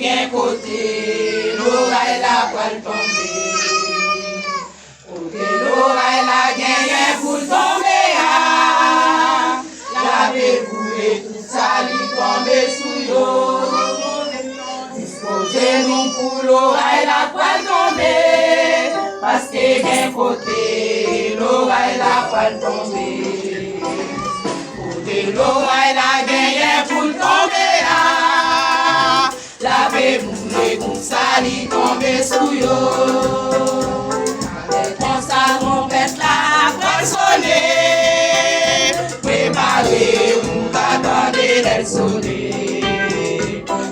gen côté, l'oreille la poil tomber. Côté l'oreille la gen pour tomber. Lavez-vous et tout ça li tombe sous yo. Disposez-nous pour l'oreille la poil tomber. Parce que gen côté, l'oreille la poil tomber. Côté l'oreille la gen pour tomber. Lavez-vous et tout ça li tombe sous yo. Avec ton sa trompette la poil sonner. Préparez-vous, attendez l'elle sonner.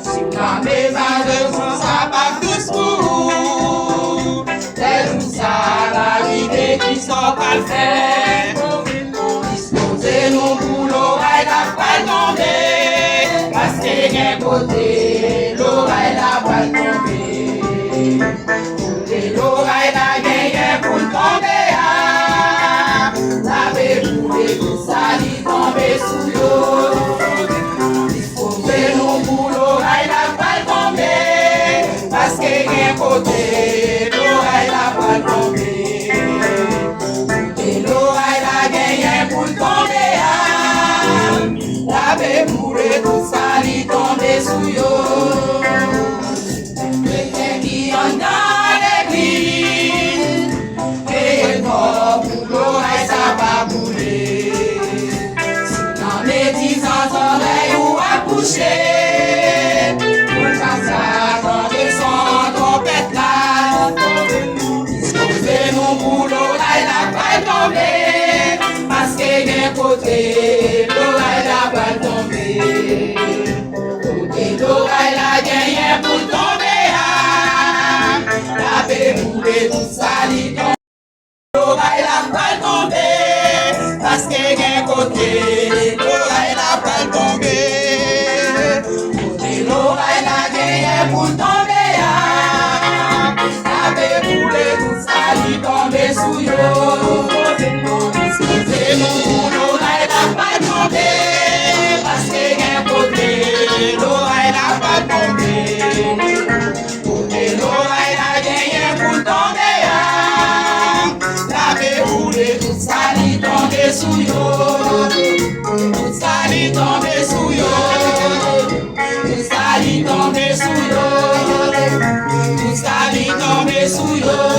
Si vous n'avez pas de vous, ça va tous pour vous. C'est nous ça l'arrivée qui sont pas le faire. Disposez-nous pour l'oreille la poil tomber. Parce que d'un côté, l'oreille la poil tomber. Côté l'oreille la gagne pour tomber. Lavez-vous et tout ça li tomber sous yo. Disposez-nous pour l'oreille la poil tomber. Parce que d'un côté, l'oreille la poil tomber. Côté l'oreille la gagne pour tomber. Lavez-vous et tout ça li tomber sous yo. Les qui en dans l'église, et non pour l'oreille ça va bouler. Si dans les 10 ans oreilles ou accoucher, pour ça quand le son trompette là. Disposez-nous pour l'oreille la poil tomber. Parce que d'un côté, l'oreille la poil tomber. Côté l'oreille la gagne pour tomber. Lavez-vous et tout ça li tomber. L'oreille la poil tomber. Parce que d'un côté, l'oreille la poil tomber. Côté l'oreille la gagne pour tomber. Lavez-vous et tout ça li tomber sous yo. Disposez-nous pour l'oreille la poil tomber. Parce que d'un côté, l'oreille la poil tomber. Côté l'oreille la gagne pour tomber. Lavez-vous et tout ça li tomber sous yo. Tout ça li tomber sous yo. Tout ça li tomber sous yo. Tout ça li tomber sous yo.